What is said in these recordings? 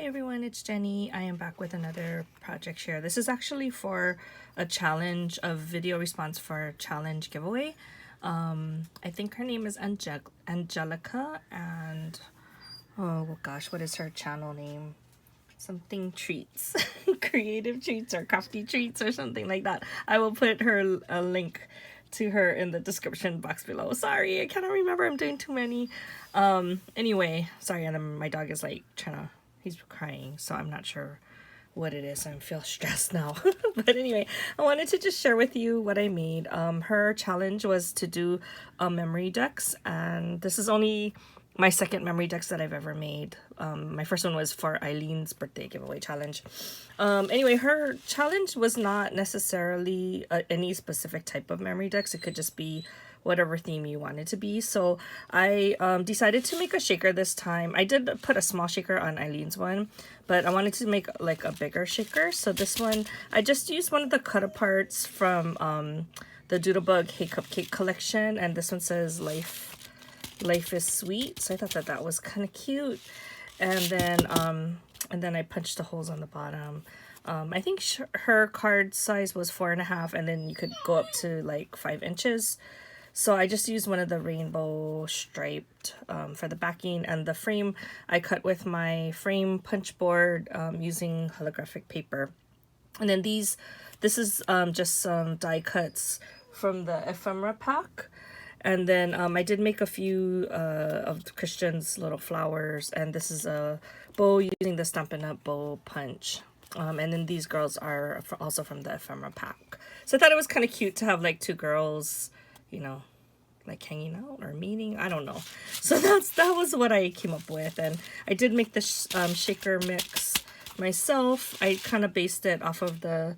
Hey everyone, it's Jenny. I am back with another project share. This is actually for a challenge, a video response for a challenge giveaway. I think her name is Angelica, and oh gosh, what is her channel name? Something treats, creative treats or crafty treats or something like that. I will put her a link to her in the description box below. Sorry, I cannot remember. I'm doing too many. Anyway, sorry, and my dog is like he's crying, so I'm not sure what it is. I feel stressed now. But anyway, I wanted to just share with you what I made. Her challenge was to do a memory decks, and this is only my second memory decks that I've ever made. My first one was for Eileen's birthday giveaway challenge. Anyway, her challenge was not necessarily any specific type of memory decks. It could just be whatever theme you want it to be. So I decided to make a shaker this time. I did put a small shaker on Eileen's one, but I wanted to make like a bigger shaker. So this one, I just used one of the cut aparts from the Doodlebug Hey Cupcake collection, and this one says Life is Sweet. So I thought that that was kind of cute. And then I punched the holes on the bottom. I think her card size was 4.5, and then you could go up to like 5 inches. So I just used one of the rainbow striped for the backing, and the frame I cut with my frame punch board using holographic paper. And then this is just some die cuts from the ephemera pack. And then I did make a few of Christian's little flowers, and this is a bow using the Stampin' Up! Bow punch. And then these girls are also from the ephemera pack. So I thought it was kind of cute to have like two girls, you know, like hanging out or meeting. I don't know. So that was what I came up with. And I did make the shaker mix myself. I kind of based it off of the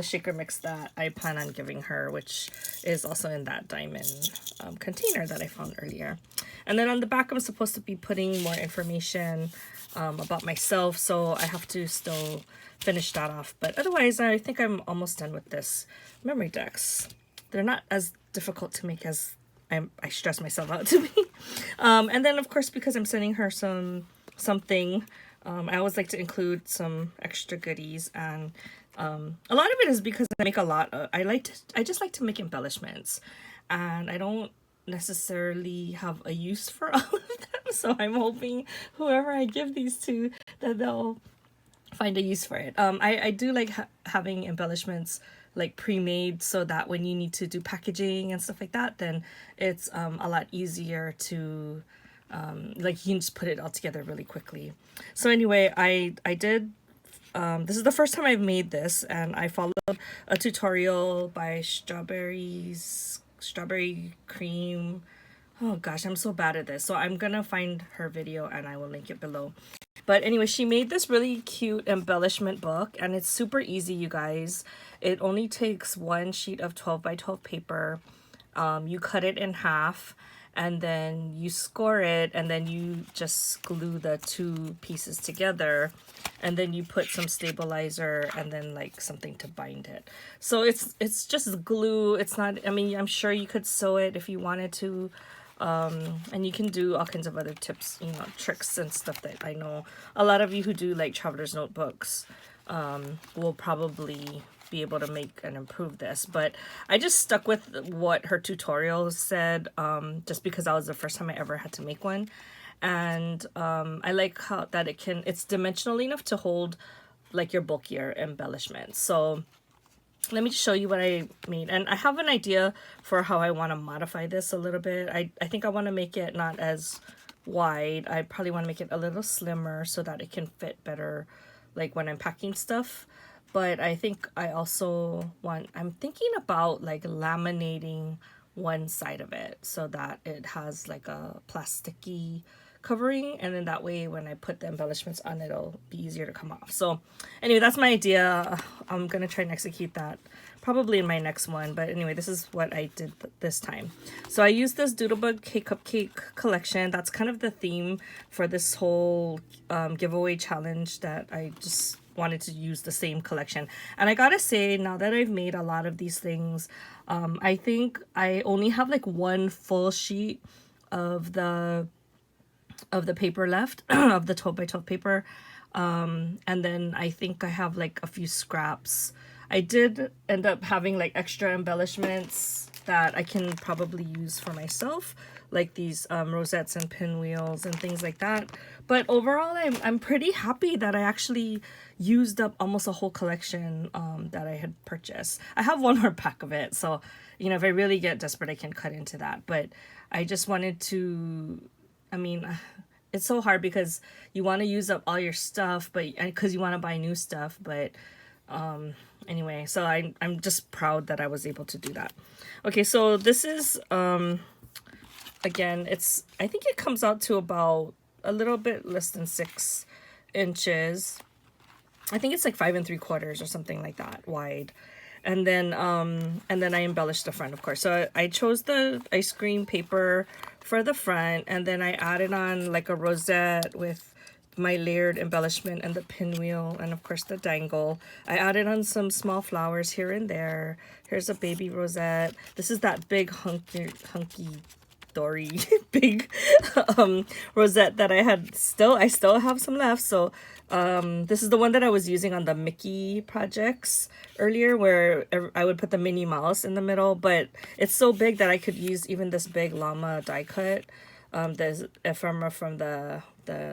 shaker mix that I plan on giving her, which is also in that diamond container that I found earlier. And then on the back, I'm supposed to be putting more information about myself, so I have to still finish that off. But otherwise, I think I'm almost done with this memory decks. They're not as difficult to make as I stress myself out to be. And then, of course, because I'm sending her something, I always like to include some extra goodies, and a lot of it is because I make a lot of, I just like to make embellishments, and I don't necessarily have a use for all of them. So I'm hoping whoever I give these to, that they'll find a use for it. I do like having embellishments like pre-made, so that when you need to do packaging and stuff like that, then it's a lot easier to like you can just put it all together really quickly. So anyway, I did this is the first time I've made this, and I followed a tutorial by Strawberryz, strawberry cream. Oh gosh, I'm so bad at this. So I'm gonna find her video and I will link it below. But anyway, she made this really cute embellishment book, and it's super easy, you guys. It only takes one sheet of 12 by 12 paper. You cut it in half, and then you score it, and then you just glue the two pieces together, and then you put some stabilizer and then like something to bind it. So it's just glue. It's not, I mean, I'm sure you could sew it if you wanted to. And you can do all kinds of other tips, you know, tricks and stuff that I know a lot of you who do like traveler's notebooks will probably be able to make and improve this. But I just stuck with what her tutorial said, just because that was the first time I ever had to make one. And I like how that it's dimensional enough to hold like your bulkier embellishments. So let me show you what I made. And I have an idea for how I want to modify this a little bit. I think I want to make it not as wide. I probably want to make it a little slimmer so that it can fit better like when I'm packing stuff. But I think I also I'm thinking about like laminating one side of it so that it has like a plasticky covering, and then that way when I put the embellishments on, it'll be easier to come off. So anyway, that's my idea. I'm gonna try and execute that probably in my next one, but anyway, this is what I did this time. So I used this Doodlebug Hey Cupcake collection. That's kind of the theme for this whole giveaway challenge, that I just wanted to use the same collection. And I gotta say, now that I've made a lot of these things, I think I only have like one full sheet of the of the paper left of the 12 by 12 paper. And then I think I have like a few scraps. I did end up having like extra embellishments that I can probably use for myself, like these rosettes and pinwheels and things like that. But overall, I'm pretty happy that I actually used up almost a whole collection that I had purchased. I have one more pack of it, so you know, if I really get desperate, I can cut into that. But I just wanted to, I mean, it's so hard because you want to use up all your stuff, but because you want to buy new stuff. But anyway, so I'm just proud that I was able to do that. Okay, so this is again, I think it comes out to about a little bit less than 6 inches. I think it's like 5 3/4 or something like that wide. And then I embellished the front, of course. So I chose the ice cream paper for the front, and then I added on like a rosette with my layered embellishment and the pinwheel, and of course the dangle. I added on some small flowers here and there. Here's a baby rosette. This is that big hunky dory big rosette that I still have some left. So this is the one that I was using on the Mickey projects earlier, where I would put the Minnie Mouse in the middle, but it's so big that I could use even this big llama die cut, the ephemera from the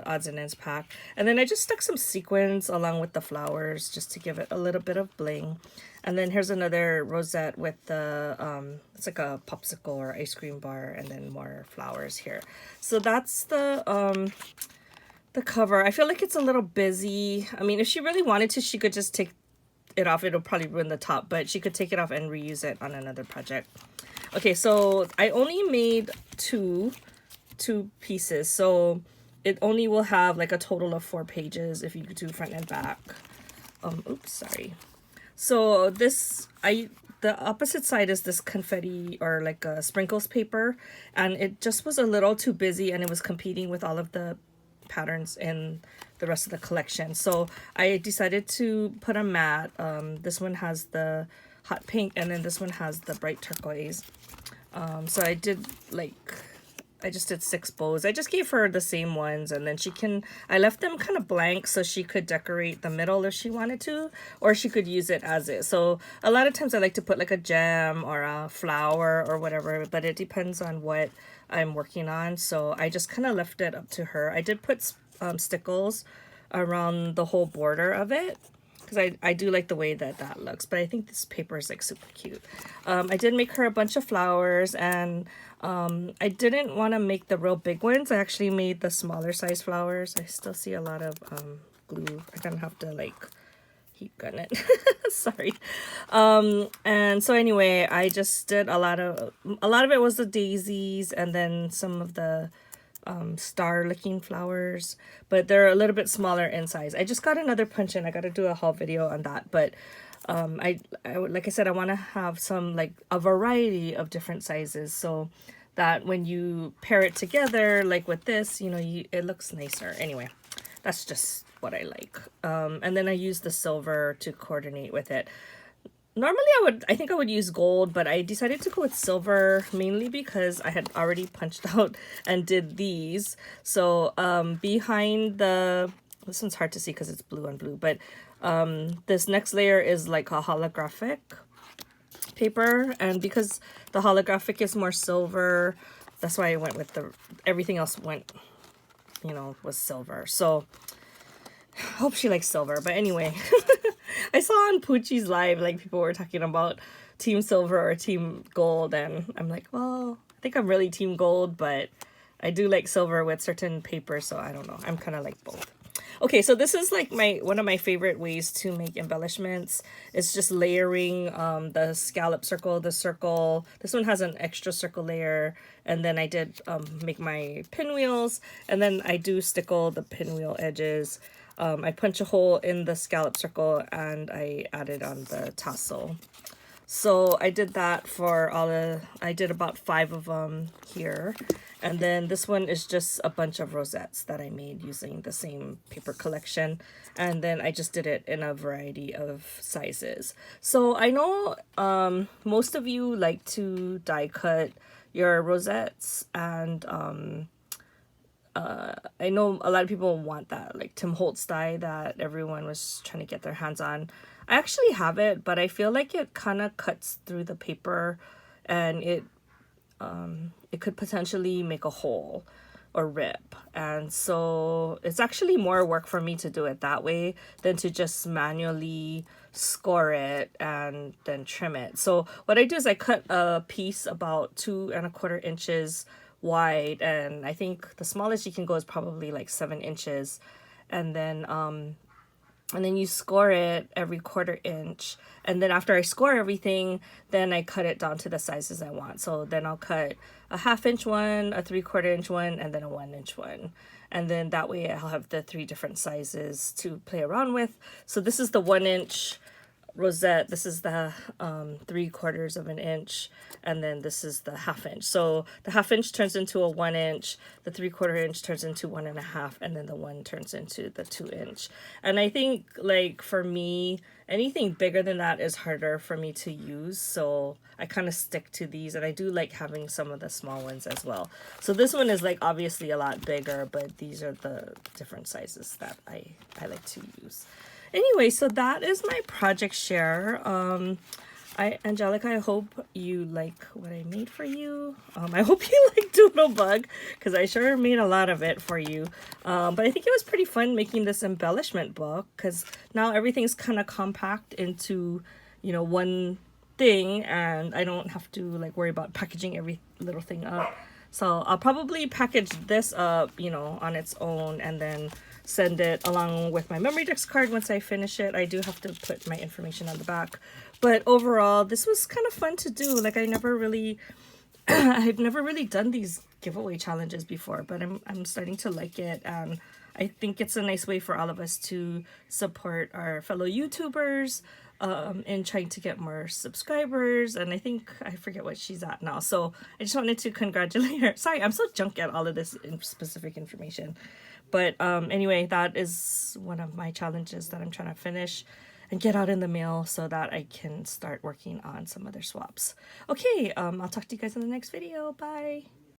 odds and ends pack. And then I just stuck some sequins along with the flowers just to give it a little bit of bling. And then here's another rosette with the it's like a popsicle or ice cream bar, and then more flowers here. So that's the cover. I feel like it's a little busy. I mean, if she really wanted to, she could just take it off. It'll probably ruin the top, but she could take it off and reuse it on another project. Okay, so I only made two pieces, so it only will have like a total of 4 pages if you do front and back. Oops, sorry. So the opposite side is this confetti or like a sprinkles paper, and it just was a little too busy, and it was competing with all of the patterns in the rest of the collection. So I decided to put a matte. This one has the hot pink, and then this one has the bright turquoise. So I just did 6 bows. I just gave her the same ones, and then I left them kind of blank so she could decorate the middle if she wanted to, or she could use it as is. So a lot of times I like to put like a gem or a flower or whatever, but it depends on what I'm working on. So I just kind of left it up to her. I did put stickles around the whole border of it, because I do like the way that looks, but I think this paper is like super cute. I did make her a bunch of flowers, and I didn't want to make the real big ones. I actually made the smaller size flowers. I still see a lot of glue. I'm gonna have to like heat gun it. Sorry. And so anyway, I just did a lot of it was the daisies, and then some of the star looking flowers, but they're a little bit smaller in size. I just got another punch in. I got to do a haul video on that, but I like I said, I want to have some like a variety of different sizes, so that when you pair it together like with this, you know, it looks nicer. Anyway, that's just what I like. And then I use the silver to coordinate with it. Normally I think I would use gold, but I decided to go with silver mainly because I had already punched out and did these. So behind this one's hard to see because it's blue on blue, but this next layer is like a holographic paper, and because the holographic is more silver, that's why I went with everything else went, you know, was silver. So I hope she likes silver. But anyway, I saw on Poochie's live, like people were talking about team silver or team gold, and I'm like, well, I think I'm really team gold, but I do like silver with certain papers, so I don't know. I'm kind of like both. Okay, so this is like one of my favorite ways to make embellishments. It's just layering the scallop circle, the circle. This one has an extra circle layer, and then I did make my pinwheels, and then I do stickle the pinwheel edges. I punch a hole in the scallop circle, and I added on the tassel. So I did that for I did about 5 of them here. And then this one is just a bunch of rosettes that I made using the same paper collection. And then I just did it in a variety of sizes. So I know most of you like to die cut your rosettes, and I know a lot of people want that, like Tim Holtz dye that everyone was trying to get their hands on. I actually have it, but I feel like it kind of cuts through the paper, and it could potentially make a hole or rip. And so it's actually more work for me to do it that way than to just manually score it and then trim it. So what I do is I cut a piece about 2¼ inches wide, and I think the smallest you can go is probably like 7 inches. And then you score it every 1/4 inch, and then after I score everything, then I cut it down to the sizes I want. So then I'll cut a 1/2 inch one, a 3/4 inch one, and then a 1 inch one, and then that way I'll have the 3 different sizes to play around with. So this is the 1 inch rosette, this is the 3/4 of an inch, and then this is the 1/2 inch. So the 1/2 inch turns into a 1 inch, the 3/4 inch turns into 1.5, and then the 1 turns into the 2 inch. And I think, like, for me, anything bigger than that is harder for me to use, so I kind of stick to these, and I do like having some of the small ones as well. So this one is like obviously a lot bigger, but these are the different sizes that I like to use. Anyway, so that is my project share. Angelica, I hope you like what I made for you. I hope you like Doodlebug, because I sure made a lot of it for you. But I think it was pretty fun making this embellishment book, because now everything's kind of compact into, you know, one thing, and I don't have to like worry about packaging every little thing up. So I'll probably package this up, you know, on its own, and then send it along with my memory disc card once I finish it. I do have to put my information on the back. But overall, this was kind of fun to do. Like, I never really, I've never really done these giveaway challenges before, but I'm starting to like it. And I think it's a nice way for all of us to support our fellow YouTubers in trying to get more subscribers. And I think, I forget what she's at now. So I just wanted to congratulate her. Sorry, I'm so junk at all of this specific information. But anyway, that is one of my challenges that I'm trying to finish and get out in the mail so that I can start working on some other swaps. Okay, I'll talk to you guys in the next video. Bye!